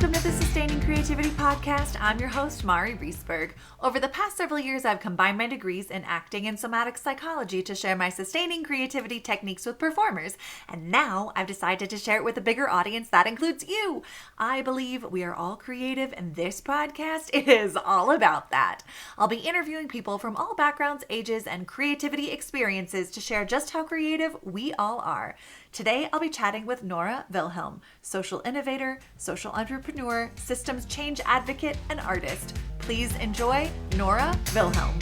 Welcome to the Sustaining Creativity Podcast. I'm your host, Mari Riesberg. Over the past several years, I've combined my degrees in acting and somatic psychology to share my sustaining creativity techniques with performers. And now I've decided to share it with a bigger audience that includes you. I believe we are all creative, and this podcast is all about that. I'll be interviewing people from all backgrounds, ages, and creativity experiences to share just how creative we all are. Today, I'll be chatting with Nora Wilhelm, social innovator, social entrepreneur, systems change advocate, and artist. Please enjoy Nora Wilhelm.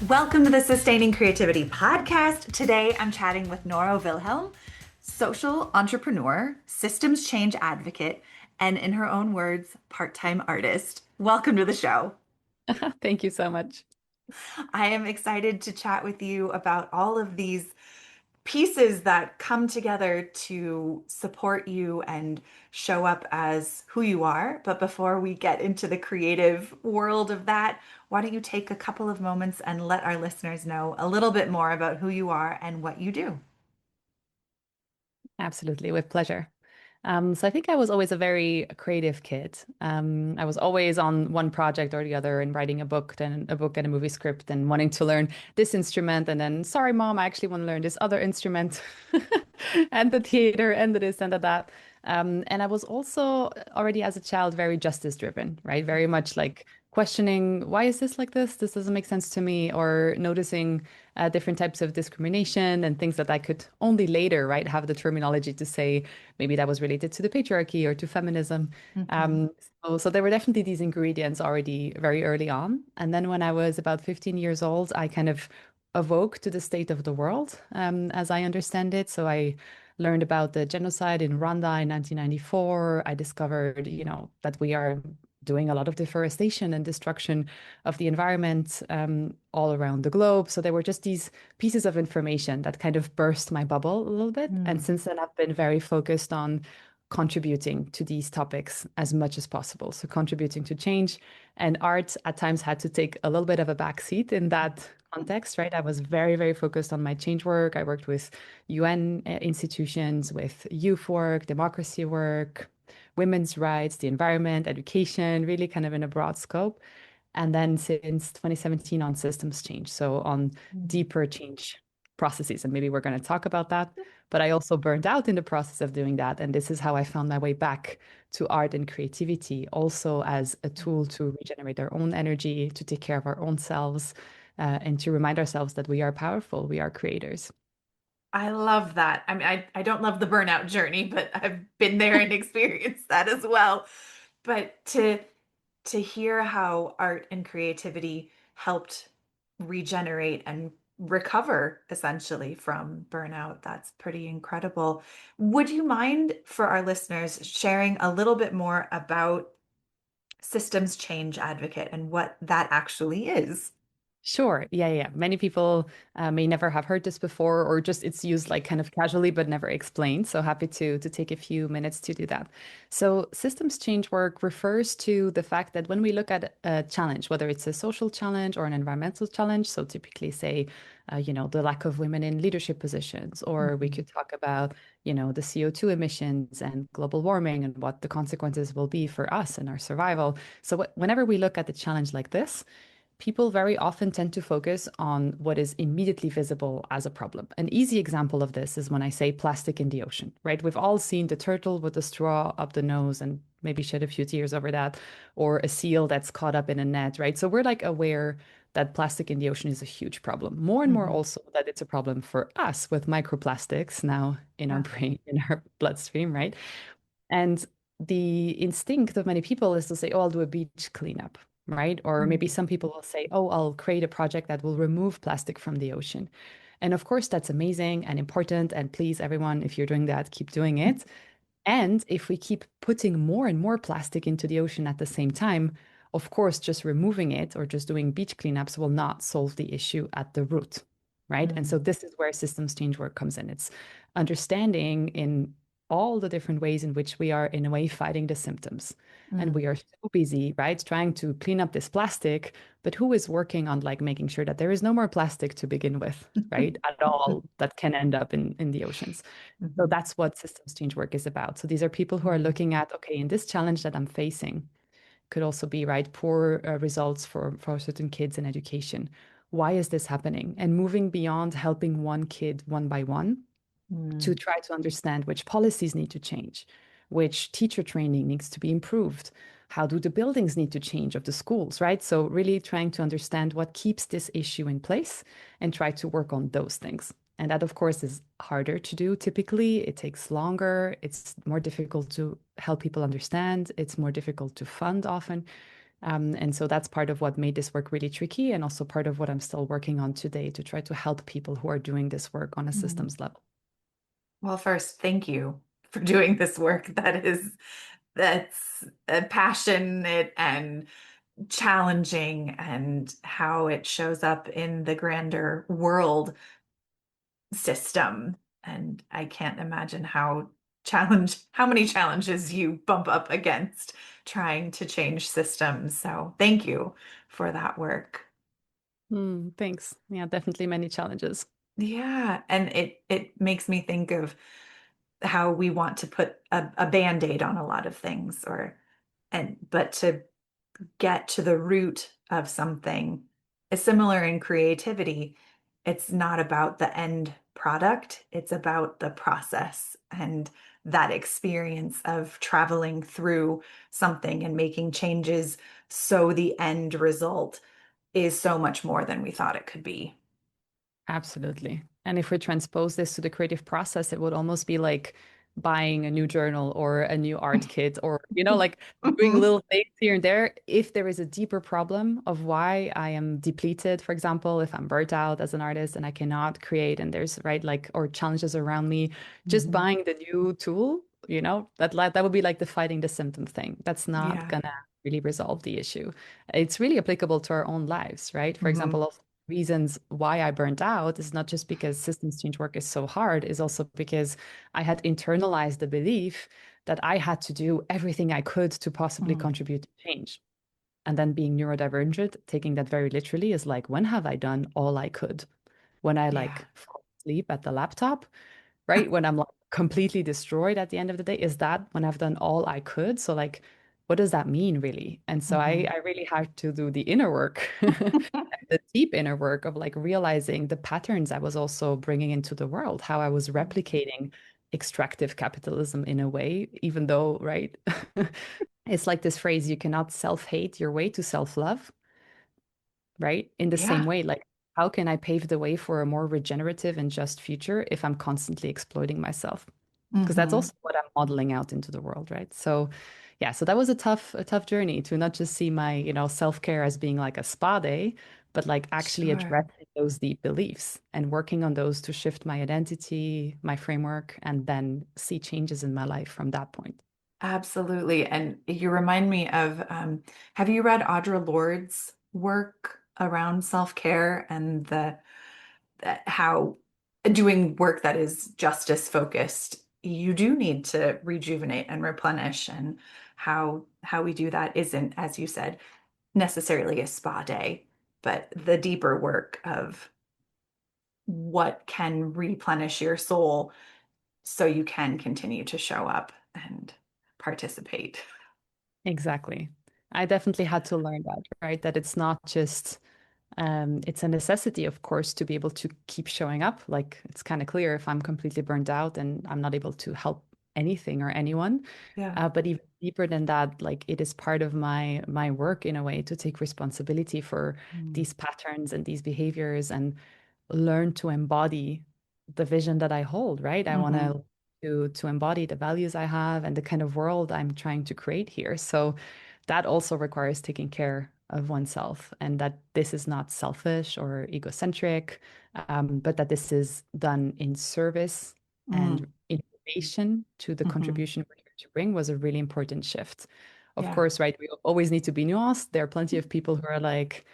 Welcome to the Sustaining Creativity Podcast. Today, I'm chatting with Nora Wilhelm, social entrepreneur, systems change advocate, and in her own words, part-time artist. Welcome to the show. Thank you so much. I am excited to chat with you about all of these pieces that come together to support you and show up as who you are. But before we get into the creative world of that, why don't you take a couple of moments and let our listeners know a little bit more about who you are and what you do? Absolutely, with pleasure. So I think I was always a very creative kid. I was always on one project or the other and writing a book, then a book and a movie script, and wanting to learn this instrument. And then, sorry, mom, I actually want to learn this other instrument and the theater and the this and the that. And I was also already as a child very justice driven, right? Very much like questioning, why is this like this? This doesn't make sense to me, or noticing different types of discrimination and things that I could only later, right, have the terminology to say maybe that was related to the patriarchy or to feminism. Mhm. So there were definitely these ingredients already very early on. And then when I was about 15 years old, I kind of awoke to the state of the world, as I understand it. So I learned about the genocide in Rwanda in 1994. I discovered, that we are doing a lot of deforestation and destruction of the environment all around the globe. So there were just these pieces of information that kind of burst my bubble a little bit. And Mm. since then, I've been very focused on contributing to these topics as much as possible. So contributing to change, and art at times had to take a little bit of a backseat in that context, right? I was very, very focused on my change work. I worked with UN institutions, with youth work, democracy work, women's rights, the environment, education, really kind of in a broad scope. And then since 2017 on systems change, so on Mm. deeper change processes. And maybe we're going to talk about that. But I also burned out in the process of doing that. And this is how I found my way back to art and creativity, also as a tool to regenerate our own energy, to take care of our own selves, and to remind ourselves that we are powerful, we are creators. I love that. I mean, I don't love the burnout journey, but I've been there and experienced that as well. But to hear how art and creativity helped regenerate and recover essentially from burnout, that's pretty incredible. Would you mind for our listeners sharing a little bit more about systems change advocate and what that actually is? Sure. Yeah, yeah. Many people may never have heard this before, or just it's used like kind of casually, but never explained. So happy to take a few minutes to do that. So systems change work refers to the fact that when we look at a challenge, whether it's a social challenge or an environmental challenge, so typically say, the lack of women in leadership positions, or we Mhm. could talk about, the CO2 emissions and global warming and what the consequences will be for us and our survival. So whenever we look at the challenge like this, people very often tend to focus on what is immediately visible as a problem. An easy example of this is when I say plastic in the ocean, right? We've all seen the turtle with the straw up the nose and maybe shed a few tears over that, or a seal that's caught up in a net, right? So we're like aware that plastic in the ocean is a huge problem. More and more Mhm. also that it's a problem for us with microplastics now in our Yeah. brain, in our bloodstream, right? And the instinct of many people is to say, oh, I'll do a beach cleanup, right? Or maybe Mhm. some people will say, oh, I'll create a project that will remove plastic from the ocean. And of course, that's amazing and important. And please, everyone, if you're doing that, keep doing it. And if we keep putting more and more plastic into the ocean at the same time, of course, just removing it or just doing beach cleanups will not solve the issue at the root, right? And so Mhm. this is where systems change work comes in. It's understanding in all the different ways in which we are, in a way, fighting the symptoms. And Mm. we are so busy, right, trying to clean up this plastic, but who is working on like making sure that there is no more plastic to begin with, right, at all that can end up in the oceans. So Mhm. that's what systems change work is about. So these are people who are Mhm. looking at, okay, in this challenge that I'm facing, could also be, right, poor results for certain kids in education. Why is this happening? And moving beyond helping one kid one by one to Mm. try to understand which policies need to change, which teacher training needs to be improved, how do the buildings need to change of the schools, right? So really trying to understand what keeps this issue in place and try to work on those things. And that, of course, is harder to do typically. It takes longer. It's more difficult to help people understand. It's more difficult to fund often. And so that's part of what made this work really tricky, and also part of what I'm still working on today to try to help people who are doing this work on a Mm. systems level. Well, first, thank you for doing this work. That's passionate and challenging, and how it shows up in the grander world system. And I can't imagine how many challenges you bump up against trying to change systems. So thank you for that work. Thanks. Yeah, definitely many challenges. Yeah, and it makes me think of how we want to put a band-aid on a lot of things, or and but to get to the root of something is similar in creativity. It's not about the end product, it's about the process and that experience of traveling through something and making changes, so the end result is so much more than we thought it could be. Absolutely. And if we transpose this to the creative process, it would almost be like buying a new journal or a new art kit, or, like doing Mhm. little things here and there. If there is a deeper problem of why I am depleted, for example, if I'm burnt out as an artist and I cannot create, and there's, right, like, or challenges around me, just Mhm. buying the new tool, that would be like the fighting the symptom thing. That's not Yeah. gonna really resolve the issue. It's really applicable to our own lives, right? For Mhm. example, reasons why I burnt out is not just because systems change work is so hard, is also because I had internalized the belief that I had to do everything I could to possibly Mm. contribute to change. And then being neurodivergent, taking that very literally, is like, when have I done all I could? When I Yeah. like fall asleep at the laptop, right? When I'm like completely destroyed at the end of the day, is that when I've done all I could? So like, what does that mean really? And so I, Mhm. I really had to do the inner work, the deep inner work of like realizing the patterns I was also bringing into the world, how I was replicating extractive capitalism in a way, even though, right? It's like this phrase, you cannot self-hate your way to self-love, right? In the same Yeah. way, like, how can I pave the way for a more regenerative and just future if I'm constantly exploiting myself? Because that's Mhm. also what I'm modeling out into the world, right? So, yeah, so that was a tough journey to not just see my, self-care as being like a spa day, but like actually Sure. addressing those deep beliefs and working on those to shift my identity, my framework, and then see changes in my life from that point. Absolutely. And you remind me of, have you read Audre Lorde's work around self-care and that how doing work that is justice focused, you do need to rejuvenate and replenish, and how we do that isn't, as you said, necessarily a spa day, but the deeper work of what can replenish your soul so you can continue to show up and participate. Exactly. I definitely had to learn that, right? That it's not just it's a necessity, of course, to be able to keep showing up. Like, it's kind of clear if I'm completely burned out and I'm not able to help anything or anyone. Yeah. But even deeper than that, like, it is part of my work in a way to take responsibility for Mm. these patterns and these behaviors and learn to embody the vision that I hold, right? I want Hmm. to embody the values I have and the kind of world I'm trying to create here. So that also requires taking care of oneself, and that this is not selfish or egocentric, but that this is done in service Mm. and in relation to the Hmm. contribution we're here to bring was a really important shift. Of Yeah. course, right, we always need to be nuanced. There are plenty of people who are like,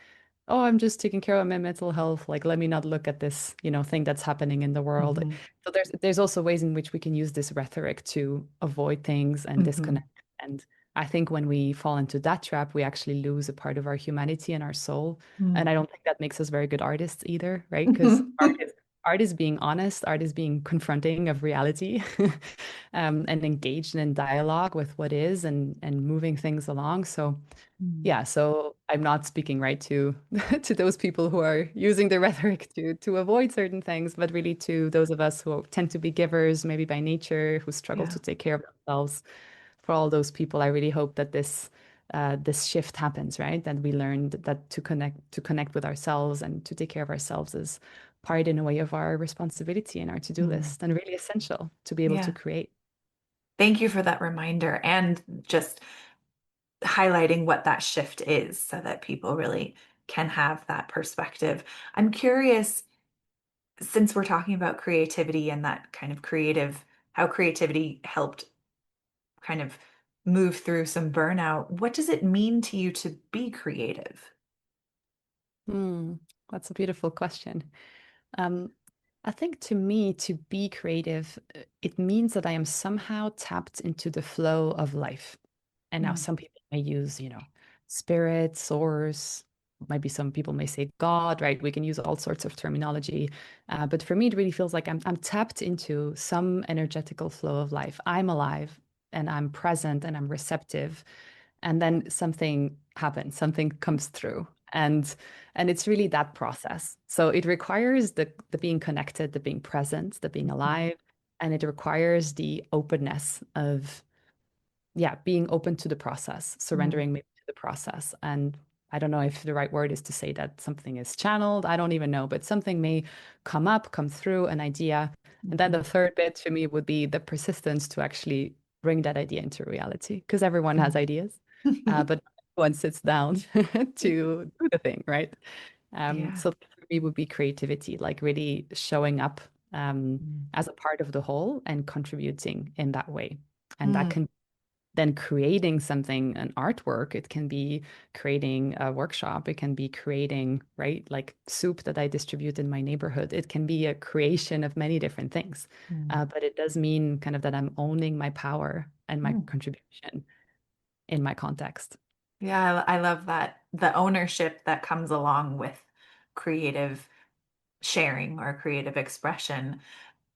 oh, I'm just taking care of my mental health. Like, let me not look at this, thing that's happening in the world. Hmm. So there's also ways in which we can use this rhetoric to avoid things and Hmm. disconnect. And I think when we fall into that trap, we actually lose a part of our humanity and our soul. And I don't think that makes us very good artists either, right? Because art is being honest, art is being confronting of reality, and engaged in dialogue with what is and moving things along. So Mm. yeah, so I'm not speaking right to to those people who are using the rhetoric to avoid certain things, but really to those of us who tend to be givers, maybe by nature, who struggle Yeah. to take care of themselves. For all those people, I really hope that this shift happens, right? That we learned that to connect with ourselves and to take care of ourselves is part in a way of our responsibility and our to-do Mm. list and really essential to be able to Yeah. create. Thank you for that reminder and just highlighting what that shift is so that people really can have that perspective. I'm curious, since we're talking about creativity and that kind of how creativity helped kind of move through some burnout, what does it mean to you to be creative? Hmm, that's a beautiful question. Um, I think to me, to be creative, it means that I am somehow tapped into the flow of life. And now Mm. some people may use, spirit, source. Maybe some people may say God, right? We can use all sorts of terminology. But for me, it really feels like I'm tapped into some energetical flow of life. I'm alive and I'm present and I'm receptive, and then something happens, something comes through, and it's really that process. So it requires the being connected, the being present, the being alive, and it requires the openness of, yeah, being open to the process, Mm. surrendering maybe to the process. And I don't know if the right word is to say that something is channeled. I don't even know, but something may come up, come through an idea. And then Mhm. the third bit to me would be the persistence to actually bring that idea into reality, because everyone has Mhm. ideas, but everyone sits down to do the thing, right? Yeah. So for me would be creativity, like really showing up Mm. as a part of the whole and contributing in that way. And that Mm. can then creating something, an artwork. It can be creating a workshop. It can be creating, right, like soup that I distribute in my neighborhood. It can be a creation of many different things. Mm. But it does mean kind of that I'm owning my power and my Mm. contribution in my context. Yeah, I love that. The ownership that comes along with creative sharing or creative expression.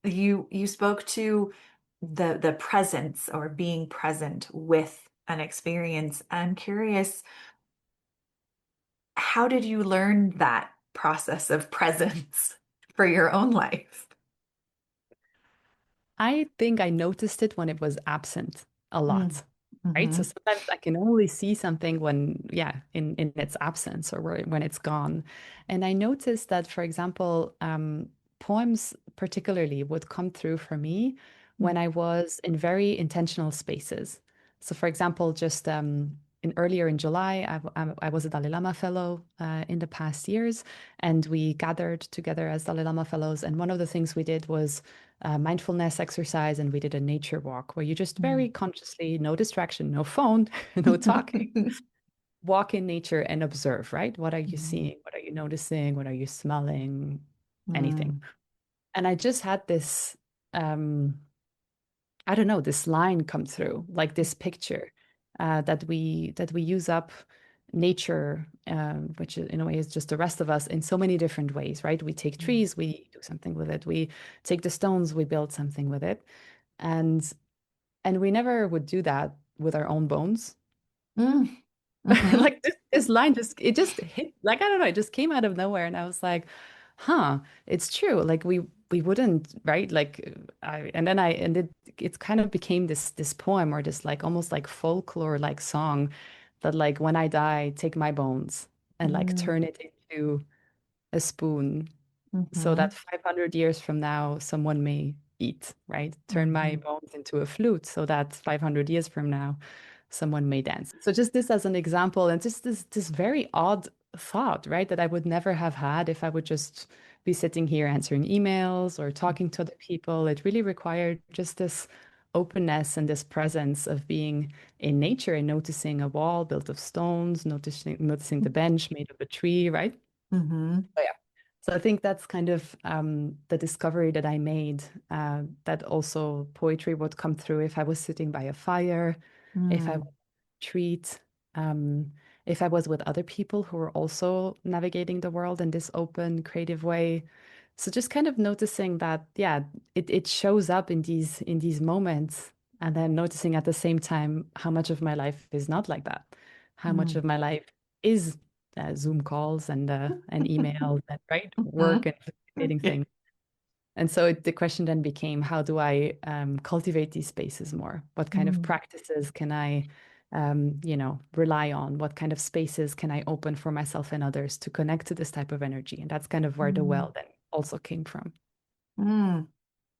You spoke to the presence or being present with an experience. I'm curious, how did you learn that process of presence for your own life? I think I noticed it when it was absent a Mm. lot, right? So Hmm. sometimes I can only see something when, yeah, in its absence or when it's gone. And I noticed that, for example, poems particularly would come through for me when I was in very intentional spaces. So, for example, just earlier in July, I was a Dalai Lama fellow in the past years, and we gathered together as Dalai Lama fellows. And one of the things we did was mindfulness exercise, and we did a nature walk where you just very consciously, no distraction, no phone, no talking, Mm. walk in nature and observe, right? What are you Mhm. seeing? What are you noticing? What are you smelling? Anything. Mm. And I just had this, I don't know, this line come through, like this picture that we use up nature, which in a way is just the rest of us in so many different ways, right? We take Mm. trees, we do something with it. We take the stones, we build something with it. And and we never would do that with our own bones. Mm. Mhm. Like this line just hit, like I don't know, it just came out of nowhere, and I was like, huh, it's true. Like we wouldn't, right? Like it kind of became this poem or this like almost like folklore like song that like when I die, take my bones and like Mm. turn it into a spoon so that Mhm. 500 years from now, someone may eat, right? Turn my Mhm. bones into a flute so that 500 years from now, someone may dance. So just this as an example, and just this very odd thought, right? That I would never have had if I would just be sitting here answering emails or talking to other people. It really required just this openness and this presence of being in nature and noticing a wall built of stones, noticing the bench made of a tree, right? Mm-hmm. So, yeah. So I think that's kind of the discovery that I made, that also poetry would come through if I was sitting by a fire, if I Mm. was treat, um, if I was with other people who were also navigating the world in this open, creative way. So just kind of noticing that, yeah, it shows up in these moments, and then noticing at the same time how much of my life is not like that, how much Mm. of my life is Zoom calls and emails and right work Mhm. and facilitating Yeah. things. And so the question then became, how do I cultivate these spaces more? What kind of Mm. practices can I, rely on? What kind of spaces can I open for myself and others to connect to this type of energy? And that's kind of where the Mm. well then also came from. Mm.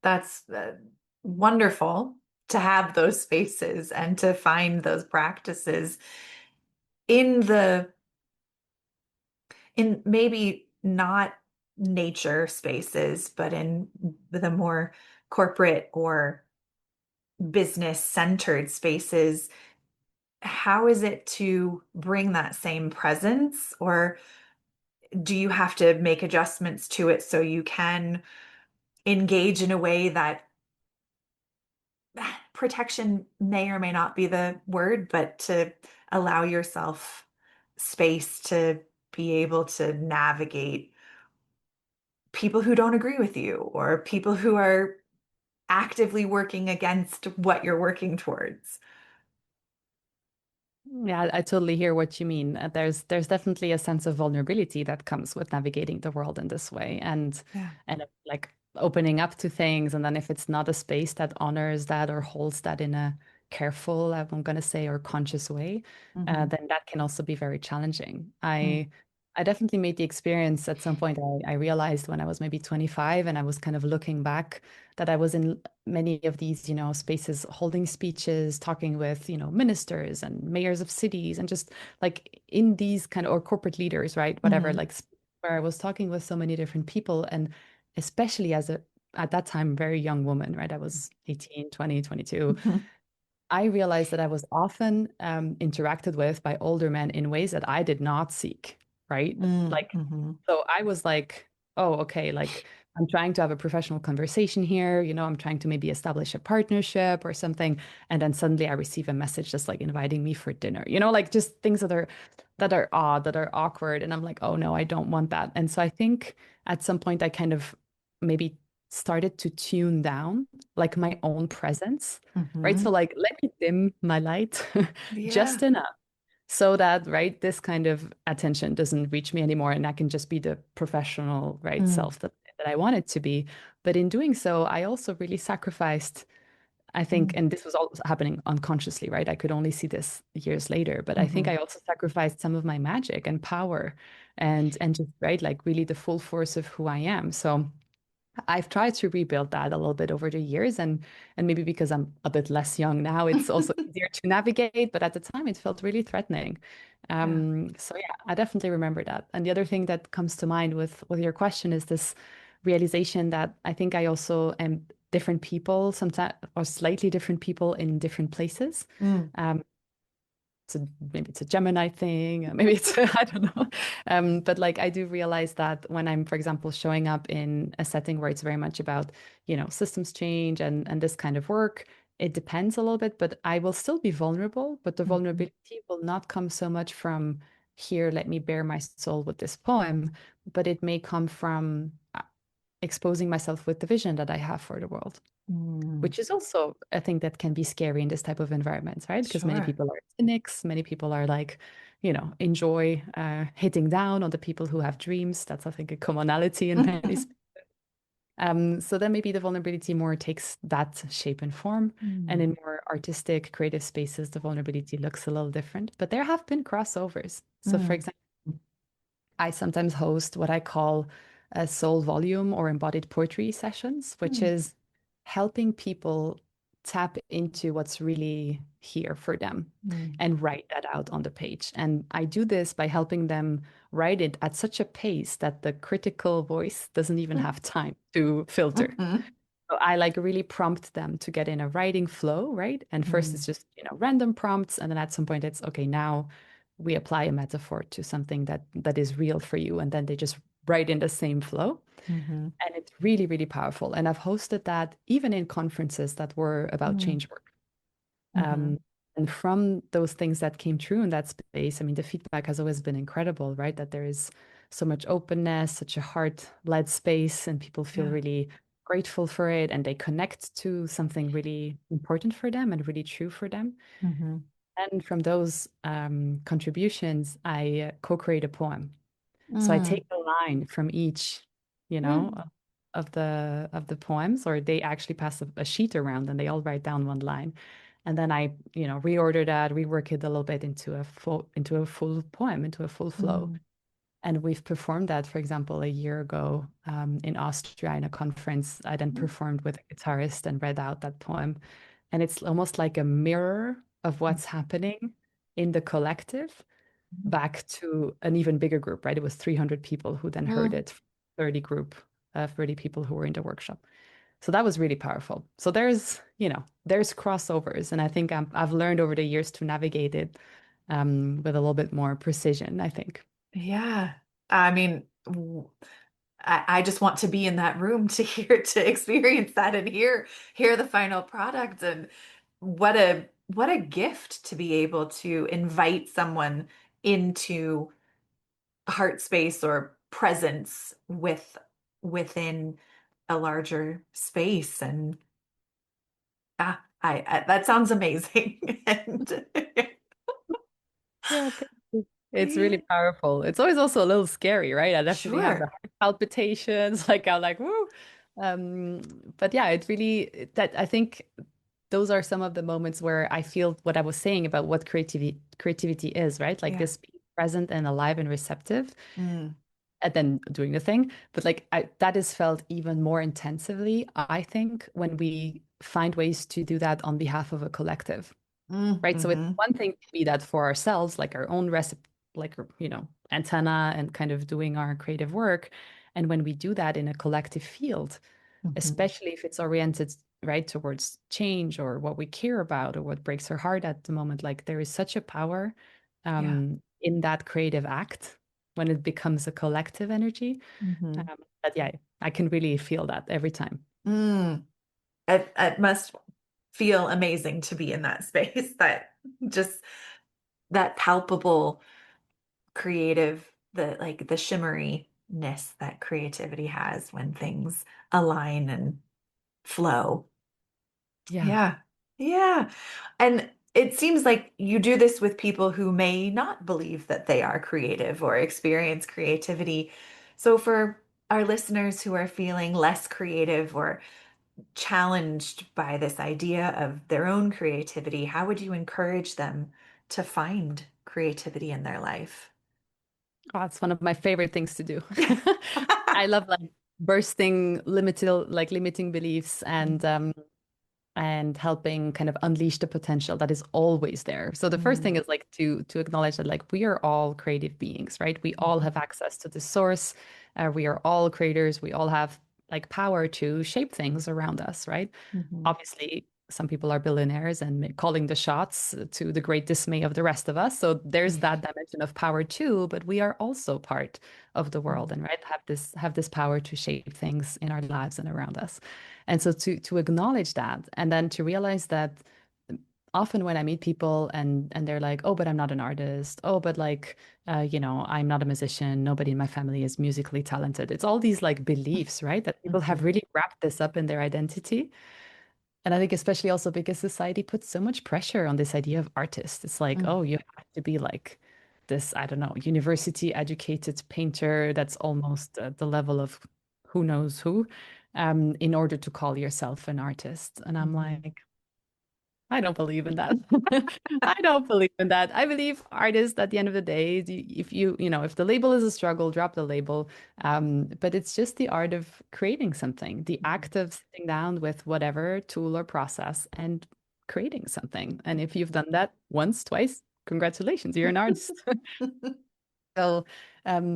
That's wonderful to have those spaces and to find those practices in in maybe not nature spaces, but in the more corporate or business centered spaces. How is it to bring that same presence, or do you have to make adjustments to it so you can engage in a way that protection may or may not be the word, but to allow yourself space to be able to navigate people who don't agree with you or people who are actively working against what you're working towards? Yeah, I totally hear what you mean. There's definitely a sense of vulnerability that comes with navigating the world in this way, Yeah. and like opening up to things. And then if it's not a space that honors that or holds that in a careful, I'm going to say, or conscious way, Hmm. then that can also be very challenging. Mm. I definitely made the experience at some point. I realized when I was maybe 25 and I was kind of looking back that I was in many of these, spaces holding speeches, talking with, ministers and mayors of cities and just like in these kind of, or corporate leaders, right? Whatever, Hmm. like where I was talking with so many different people. And especially at that time, very young woman, right? I was 18, 20, 22. Hmm. I realized that I was often interacted with by older men in ways that I did not seek, right? Mm. Like, Hmm. so I was like, oh, okay, like I'm trying to have a professional conversation here, I'm trying to maybe establish a partnership or something. And then suddenly I receive a message just like inviting me for dinner, like just things that are odd, that are awkward. And I'm like, oh no, I don't want that. And so I think at some point I kind of maybe started to tune down like my own presence, right? So Hmm. like let me dim my light just Yeah. enough so that, right, this kind of attention doesn't reach me anymore and I can just be the professional, right, Mm. self that I want it to be. But in doing so, I also really sacrificed, I think, Mm. and this was all happening unconsciously, right? I could only see this years later, but I think Hmm. I also sacrificed some of my magic and power and just, right, like really the full force of who I am. So I've tried to rebuild that a little bit over the years, and maybe because I'm a bit less young now, it's also easier to navigate. But at the time, it felt really threatening. Yeah. So yeah, I definitely remember that. And the other thing that comes to mind with your question is this realization that I think I also am different people, sometimes or slightly different people in different places. Mm. Um, maybe it's a Gemini thing, maybe it's I don't know. But like I do realize that when I'm, for example, showing up in a setting where it's very much about, systems change and this kind of work, it depends a little bit, but I will still be vulnerable, but the Mhm. vulnerability will not come so much from here, let me bare my soul with this poem, but it may come from exposing myself with the vision that I have for the world, Mm. which is also a thing that can be scary in this type of environments, right? Because many Sure. people are cynics, many people are like, enjoy hitting down on the people who have dreams. That's, I think, a commonality in many. So then maybe the vulnerability more takes that shape and form. And Mm. in more artistic, creative spaces, the vulnerability looks a little different. But there have been crossovers. So, for Mm. example, I sometimes host what I call a soul volume or embodied poetry sessions, which Mm. is helping people tap into what's really here for them Mm. and write that out on the page. And I do this by helping them write it at such a pace that the critical voice doesn't even have time to filter. Mhm. So I like really prompt them to get in a writing flow, right? And first Mm. it's just, random prompts. And then at some point it's, okay, now we apply a metaphor to something that is real for you, and then they just write in the same flow. Mm-hmm. And it's really, really powerful. And I've hosted that even in conferences that were about change work. Mm-hmm. And from those things that came true in that space, I mean, the feedback has always been incredible, right? That there is so much openness, such a heart-led space, and people feel Yeah. really grateful for it, and they connect to something really important for them and really true for them. Mm-hmm. And from those contributions, I co-create a poem. So I Mm. take a line from each, you know, Mm. of the poems, or they actually pass a sheet around and they all write down one line. And then I, reorder that, rework it a little bit into a full poem, into a full flow. Mm. And we've performed that, for example, a year ago in Austria in a conference. I then performed with a guitarist and read out that poem. And it's almost like a mirror of what's happening in the collective back to an even bigger group, right? It was 300 people who then heard Mm. it, 30 group, 30 people who were in the workshop. So that was really powerful. So there's crossovers. And I think I've learned over the years to navigate it with a little bit more precision, I think. Yeah. I mean, I just want to be in that room to to experience that and hear the final product. And what a gift to be able to invite someone into heart space or presence within a larger space. And I that sounds amazing. And Yeah, thank you. It's really yeah, powerful. It's always also a little scary, right? I definitely have the sure. heart palpitations, like I'm like, woo. Um, but yeah, it really that I think those are some of the moments where I feel what I was saying about what creativity is, right? Like Yeah. this being present and alive and receptive, Mm. and then doing the thing. But like that is felt even more intensively, I think, when we find ways to do that on behalf of a collective, Mm. right? So it's Mm-hmm. one thing to be that for ourselves, like our own recipe, like, antenna and kind of doing our creative work. And when we do that in a collective field, Mm-hmm. especially if it's oriented right towards change or what we care about or what breaks our heart at the moment, like there is such a power Yeah. in that creative act when it becomes a collective energy. Mm-hmm. But yeah, I can really feel that every time. Mm. It must feel amazing to be in that space, that just that palpable creative, the shimmeriness that creativity has when things align and flow. Yeah. Yeah. Yeah. And it seems like you do this with people who may not believe that they are creative or experience creativity. So for our listeners who are feeling less creative or challenged by this idea of their own creativity, how would you encourage them to find creativity in their life? Oh, it's one of my favorite things to do. I love like bursting limiting beliefs and helping kind of unleash the potential that is always there. So the first Mm, thing is like to acknowledge that like we are all creative beings, right? We all have access to the source. We are all creators. We all have like power to shape things around us, right? mhm, Obviously, some people are billionaires and calling the shots to the great dismay of the rest of us. So there's that dimension of power too, but we are also part of the world mhm, and right have this power to shape things in our lives and around us. And so to acknowledge that and then to realize that often when I meet people and they're like, oh, but I'm not an artist. Oh, but like, I'm not a musician. Nobody in my family is musically talented. It's all these like beliefs, right? That people have mhm, really wrapped this up in their identity. And I think especially also because society puts so much pressure on this idea of artist. It's like, mm, oh, you have to be like this, I don't know, university educated painter that's almost at the level of who knows who, in order to call yourself an artist. And I'm mhm, like, I don't believe in that. I don't believe in that. I believe artists at the end of the day, if if the label is a struggle, drop the label. But it's just the art of creating something, the mhm. act of sitting down with whatever tool or process and creating something. And if you've done that once, twice, congratulations, you're an artist. So,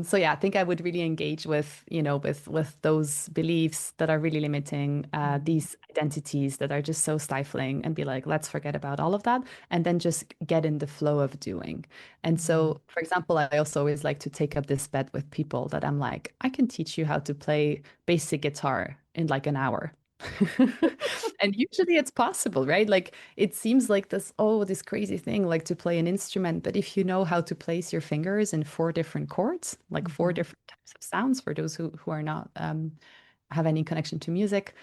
so yeah, I think I would really engage with, with those beliefs that are really limiting, Mm, these identities that are just so stifling, and be like, let's forget about all of that, and then just get in the flow of doing. And mm, so, for example, I also always like to take up this bet with people that I'm like, I can teach you how to play basic guitar in like an hour. And usually it's possible, right? Like it seems like this, oh, this crazy thing, like to play an instrument. But if you know how to place your fingers in four different chords, like four mhm. different types of sounds for those who are not have any connection to music,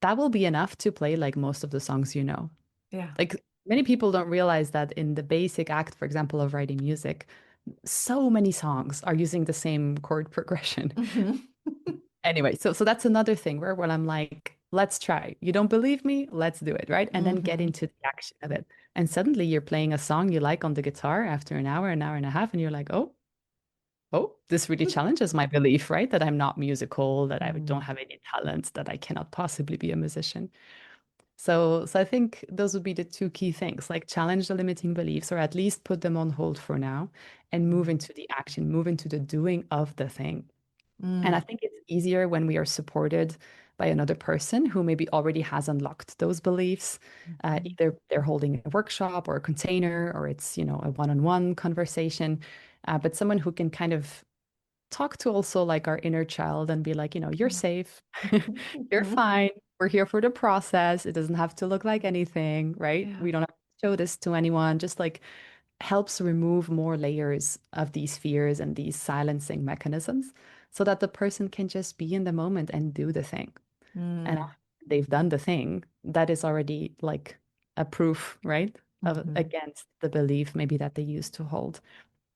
that will be enough to play like most of the songs you know. Yeah. Like many people don't realize that in the basic act, for example, of writing music, so many songs are using the same chord progression. Mhm. Anyway, so that's another thing where I'm like, let's try. You don't believe me? Let's do it, right? And then get Mhm. into the action of it. And suddenly you're playing a song you like on the guitar after an hour and a half, and you're like, oh, this really challenges my belief, right? That I'm not musical, that I don't Mm, have any talent, that I cannot possibly be a musician. So I think those would be the two key things, like challenge the limiting beliefs, or at least put them on hold for now, and move mm, into the action, move into the doing of the thing. And I mm, think it's easier when we are supported by another person who maybe already has unlocked those beliefs. mhm, Either they're holding a workshop or a container, or it's, a one-on-one conversation. But someone who can kind of talk to also like our inner child and be like, you're mm, safe, you're mhm. fine. We're here for the process. It doesn't have to look like anything, right? Yeah. We don't have to show this to anyone. Just like helps remove more layers of these fears and these silencing mechanisms so that the person can just be in the moment and do the thing. And Mm, after they've done the thing, that is already like a proof, right? Of mhm, against the belief maybe that they used to hold.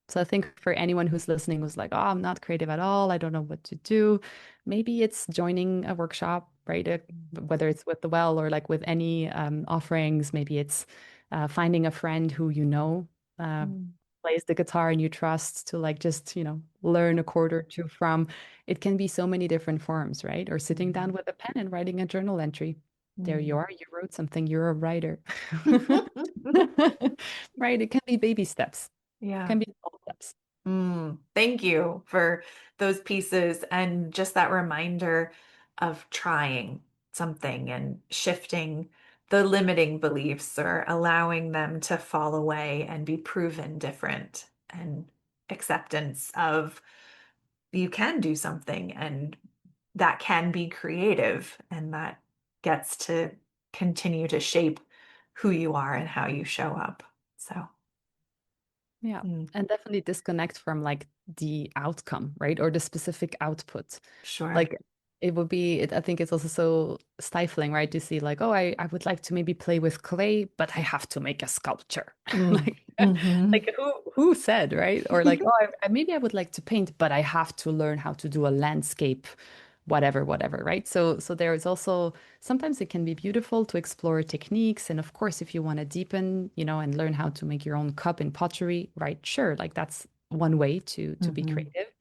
So I think for anyone who's listening who's like, oh, I'm not creative at all, I don't know what to do, maybe it's joining a workshop, right? Whether it's with the well or like with any offerings, maybe it's finding a friend who uh, mm, plays the guitar and you trust to like just, learn a chord or two from. It can be so many different forms, right? Or sitting down mhm, with a pen and writing a journal entry. There you mm. are, you wrote something, you're a writer. Right? It can be baby steps, Yeah. can be small steps. Thank you for those pieces and just that reminder of trying something and shifting the limiting beliefs or allowing them to fall away and be proven different and acceptance of you can do something and that can be creative and that gets to continue to shape who you are and how you show up. So, Yeah. mm, And definitely disconnect from like the outcome, right? Or the specific output. sure. Like it would be, I think it's also so stifling, right? To see like, oh, I would like to maybe play with clay, but I have to make a sculpture. Mm, Like, hmm like who said, right? Or like, oh, maybe I would like to paint, but I have to learn how to do a landscape, whatever, right? So there is also sometimes it can be beautiful to explore techniques. And of course, if you want to deepen, and learn how to make your own cup in pottery, right? Sure, like that's one way to be hmm creative.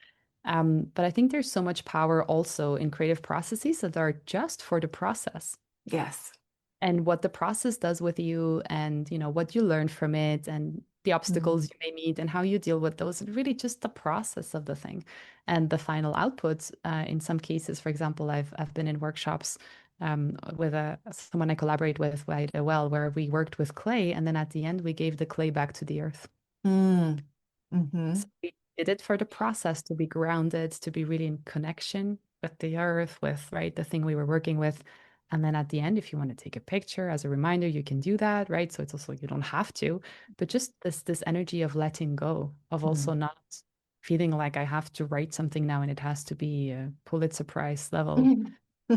But I think there's so much power also in creative processes that are just for the process Yes. and what the process does with you and what you learn from it and the Mm, obstacles you may meet and how you deal with those, really just the process of the thing and the final outputs. In some cases, for example, I've been in workshops with someone I collaborate with quite well, where we worked with clay, and then at the end we gave the clay back to the earth. mm, So hmm we did it for the process to be grounded, to be really in connection with the earth, with right the thing we were working with. And then at the end, if you want to take a picture as a reminder, you can do that, right? So it's also you don't have to, but just this energy of letting go, of also mm. not feeling like I have to write something now and it has to be a Pulitzer Prize level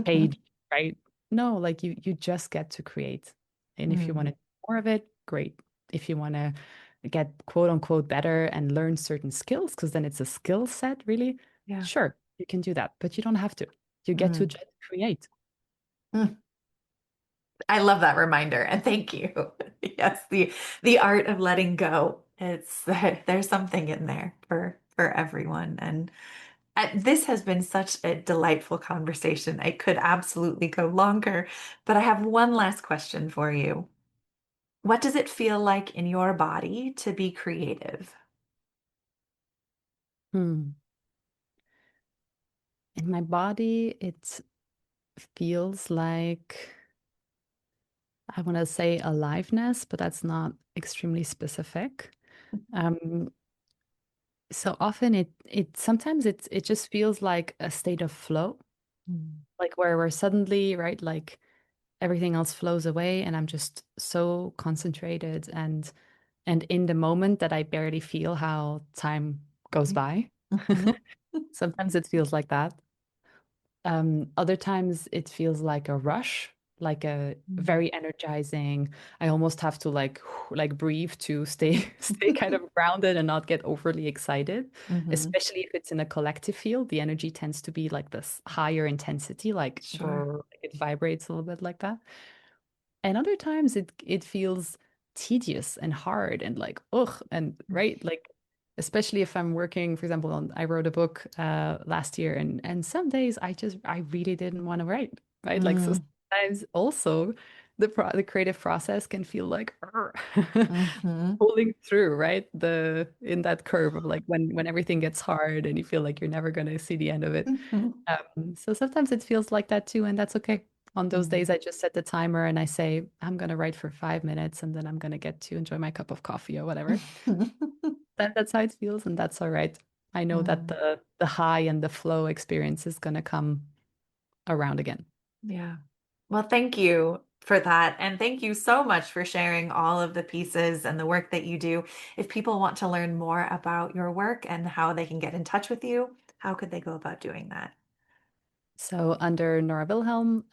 page, right? No, like you just get to create. And if you want Mm, to do more of it, great. If you want to get quote unquote better and learn certain skills, because then it's a skill set, really, yeah. sure, you can do that, but you don't have to. You get to Mm, just create. mm. I love that reminder and thank you. Yes, the art of letting go. It's there's something in there for everyone and this has been such a delightful conversation. I could absolutely go longer, but I have one last question for you. What does it feel like in your body to be creative? Hmm. In my body, it feels like, I want to say aliveness, but that's not extremely specific. Um, so often it sometimes it just feels like a state of flow, Mm. like where we're suddenly, right, like everything else flows away and I'm just so concentrated and in the moment that I barely feel how time goes by. Mhm. Sometimes it feels like that. Other times it feels like a rush, like a Mm. very energizing. I almost have to like breathe to stay stay kind of grounded and not get overly excited, Mhm. especially if it's in a collective field. The energy tends to be like this higher intensity, like Sure. brr, it vibrates a little bit like that. And other times it feels tedious and hard and like ugh and right like especially if I'm working, for example, on I wrote a book last year and some days I really didn't want to write, right? Like so Mm. sometimes also the creative process can feel like Mhm. pulling through, right? The in that curve of like when everything gets hard and you feel like you're never going to see the end of it. Mhm. So sometimes it feels like that too, and that's okay. On those Mm. days, I just set the timer and I say, I'm going to write for 5 minutes and then I'm going to get to enjoy my cup of coffee or whatever. That's how it feels, and that's all right. I know that Mm. the high and the flow experience is going to come around again. Yeah. Well, thank you for that. And thank you so much for sharing all of the pieces and the work that you do. If people want to learn more about your work and how they can get in touch with you, how could they go about doing that? So under Nora Wilhelm,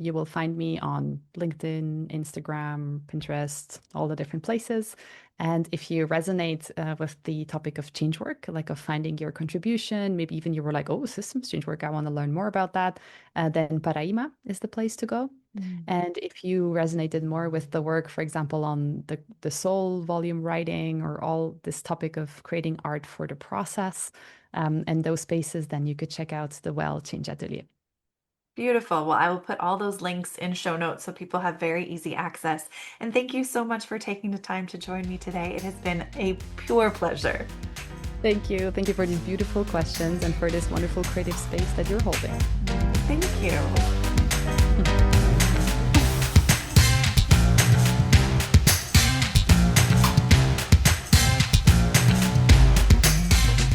you will find me on LinkedIn, Instagram, Pinterest, all the different places. And if you resonate with the topic of change work, like of finding your contribution, maybe even you were like, oh, systems change work, I want to learn more about that, then Paraima is the place to go. Mm. And if you resonated more with the work, for example, on the soul volume writing or all this topic of creating art for the process and those spaces, then you could check out the Well Change Atelier. Beautiful. Well, I will put all those links in show notes so people have very easy access. And thank you so much for taking the time to join me today. It has been a pure pleasure. Thank you. Thank you for these beautiful questions and for this wonderful creative space that you're holding. Thank you.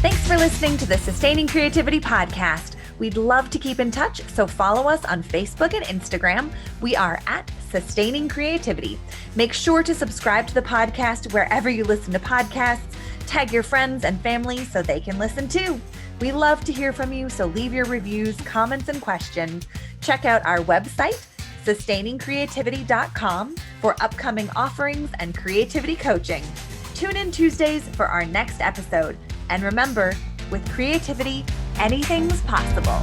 Thanks for listening to the Sustaining Creativity Podcast. We'd love to keep in touch, so follow us on Facebook and Instagram. We are at Sustaining Creativity. Make sure to subscribe to the podcast wherever you listen to podcasts. Tag your friends and family so they can listen too. We love to hear from you, so leave your reviews, comments, and questions. Check out our website, sustainingcreativity.com, for upcoming offerings and creativity coaching. Tune in Tuesdays for our next episode. And remember, with creativity, anything's possible.